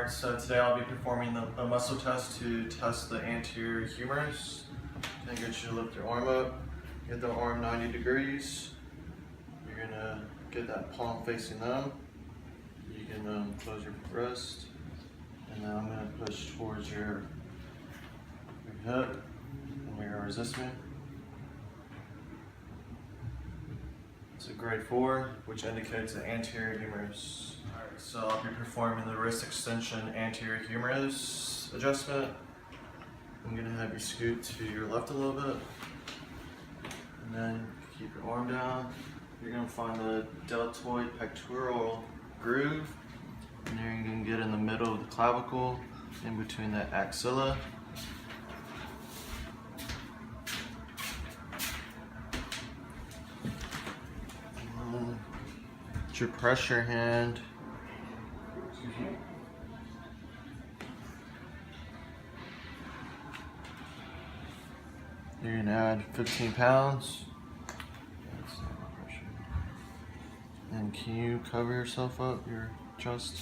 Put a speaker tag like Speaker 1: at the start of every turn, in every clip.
Speaker 1: Alright, so today I'll be performing a muscle test to test the anterior humerus. And get you to lift your arm up, get the arm 90 degrees. You're gonna get that palm facing them. You can close your wrist, and then I'm gonna push towards your hip, and you're gonna resist me. It's a grade 4, which indicates the anterior humerus. Alright, so I'll be performing the wrist extension anterior humerus adjustment. I'm going to have you scoot to your left a little bit, and then keep your arm down. You're going to find the deltoid pectoral groove, and then you're going to get in the middle of the clavicle, in between the axilla. Get your pressure hand. You're gonna add 15 pounds. And can you cover yourself up, your chest,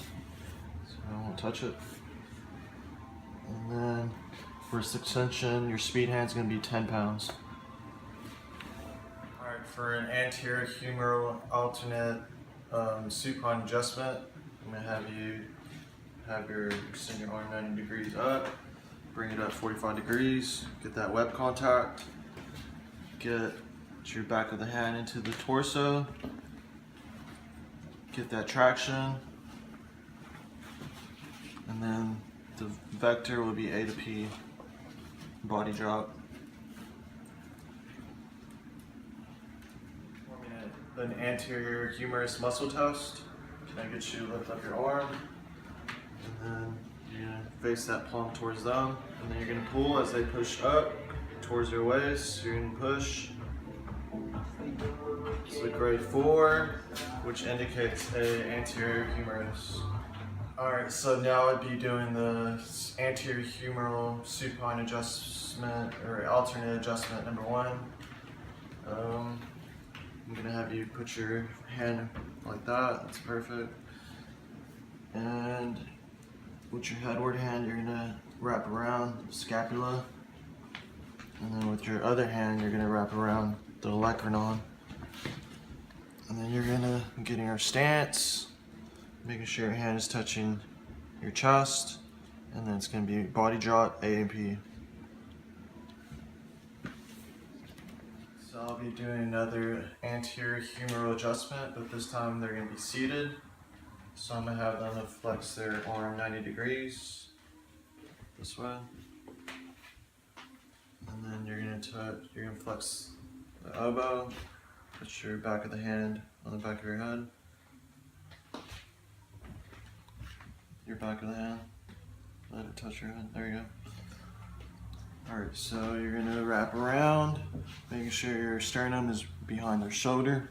Speaker 1: so I won't touch it? And then wrist extension, your speed hand's gonna be 10 pounds. Alright, for an anterior humeral alternate supine adjustment, I'm gonna have you extend your arm 90 degrees up, bring it up 45 degrees, get that web contact, get your back of the hand into the torso, get that traction, and then the vector will be A to P, body drop. An anterior humerus muscle test. Can I get you to lift up your arm? And then you're going to face that palm towards them. And then you're going to pull as they push up towards your waist. You're going to push. It's a grade 4, which indicates a anterior humerus. Alright, so now I'd be doing the anterior humeral supine adjustment, or alternate adjustment number 1. I'm gonna have you put your hand like that. That's perfect. And with your headward hand, you're gonna wrap around the scapula. And then with your other hand, you're gonna wrap around the olecranon. And then you're gonna get in your stance, making sure your hand is touching your chest. And then it's gonna be body drop, A and P. So I'll be doing another anterior humeral adjustment, but this time they're going to be seated. So I'm going to have them flex their arm 90 degrees this way. And then you're going to flex the elbow, put your back of the hand on the back of your head. Your back of the hand, let it touch your head, there you go. Alright, so you're going to wrap around, making sure your sternum is behind their shoulder.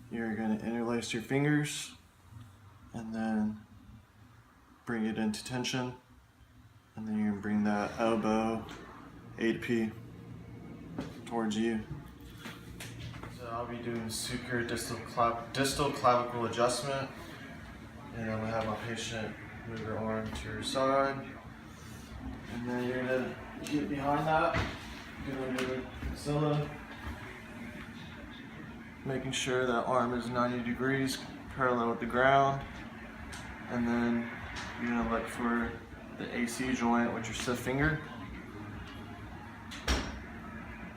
Speaker 1: You're going to interlace your fingers, and then bring it into tension. And then you're going to bring that elbow A to P towards you. So I'll be doing superior distal clavicle adjustment. And I'm going to have my patient move her arm to her side. And then you're going to get behind that, get under the axilla, making sure that arm is 90 degrees parallel with the ground. And then you're going to look for the AC joint with your stiff finger,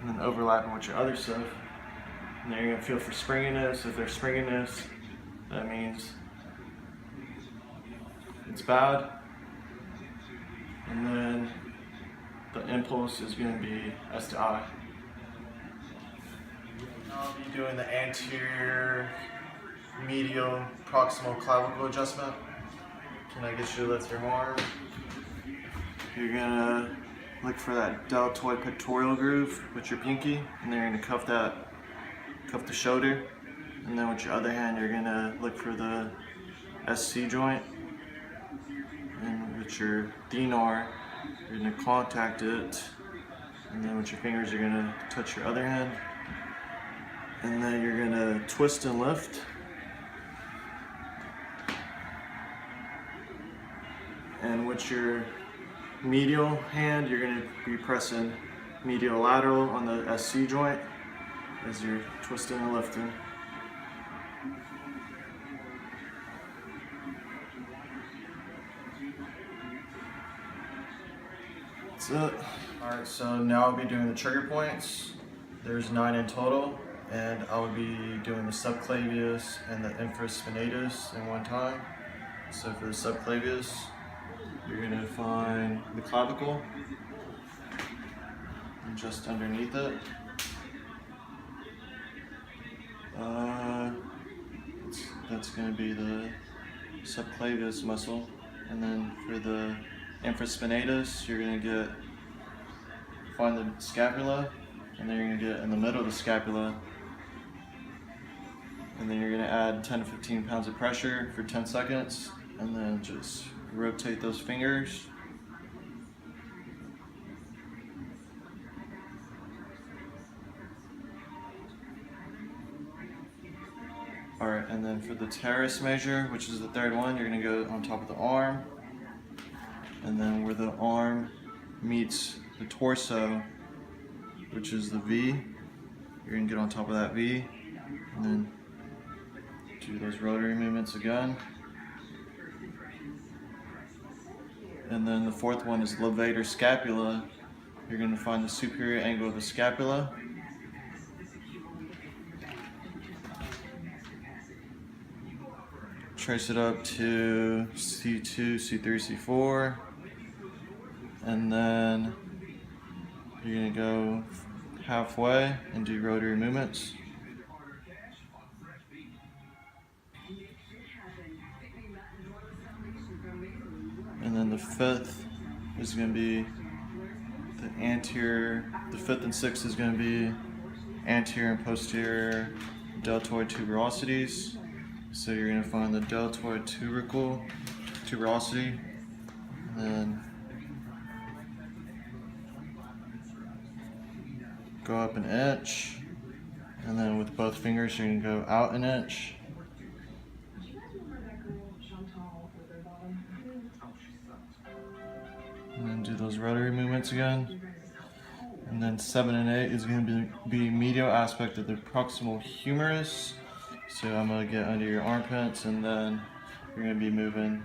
Speaker 1: and then overlapping with your other stiff. And then you're going to feel for springiness. If there's springiness, that means it's bad. And then the impulse is going to be S to I. I'll be doing the anterior medial proximal clavicle adjustment. Can I get you to lift your arm? You're going to look for that deltoid pectoral groove with your pinky, and then you're going to cuff the shoulder. And then with your other hand, you're going to look for the SC joint. And with your thenar, you're going to contact it, and then with your fingers you're going to touch your other hand, and then you're going to twist and lift, And with your medial hand, you're going to be pressing medial lateral on the SC joint as you're twisting and lifting. That's it. Alright, so now I'll be doing the trigger points. There's 9 in total, and I'll be doing the subclavius and the infraspinatus in one time. So for the subclavius, you're going to find the clavicle and just underneath it. That's going to be the subclavius muscle. And then for the infraspinatus, you're going to find the scapula, and then you're going to get in the middle of the scapula, and then you're going to add 10 to 15 pounds of pressure for 10 seconds, and then just rotate those fingers. Alright, and then for the teres major, which is the third one, you're going to go on top of the arm, and then where the arm meets the torso, which is the V, you're going to get on top of that V, and then do those rotary movements again. And then the fourth one is levator scapula. You're going to find the superior angle of the scapula. Trace it up to C2, C3, C4. And then you're going to go halfway and do rotary movements. And then the fifth is going to be the anterior, the fifth and sixth is going to be anterior and posterior deltoid tuberosities. So you're going to find the deltoid tuberosity, and then go up an inch, and then with both fingers you're going to go out an inch. And then do those rotary movements again. And then 7 and 8 is going to be medial aspect of the proximal humerus. So I'm going to get under your armpits, and then you're going to be moving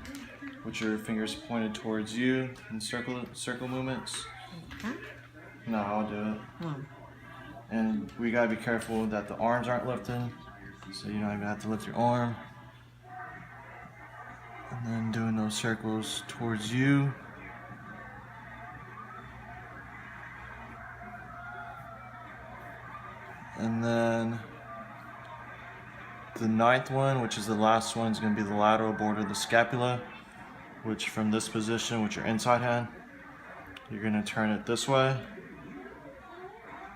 Speaker 1: with your fingers pointed towards you in circle movements. No, I'll do it. And we got to be careful that the arms aren't lifting, so you don't even have to lift your arm. And then doing those circles towards you. And then the ninth one, which is the last one, is going to be the lateral border of the scapula, which from this position, with your inside hand, you're going to turn it this way,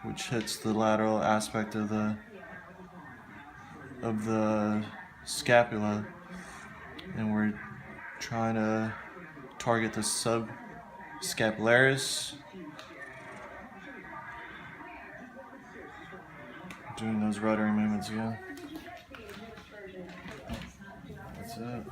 Speaker 1: which hits the lateral aspect of the scapula, and we're trying to target the subscapularis. Doing those rotary movements again. That's it.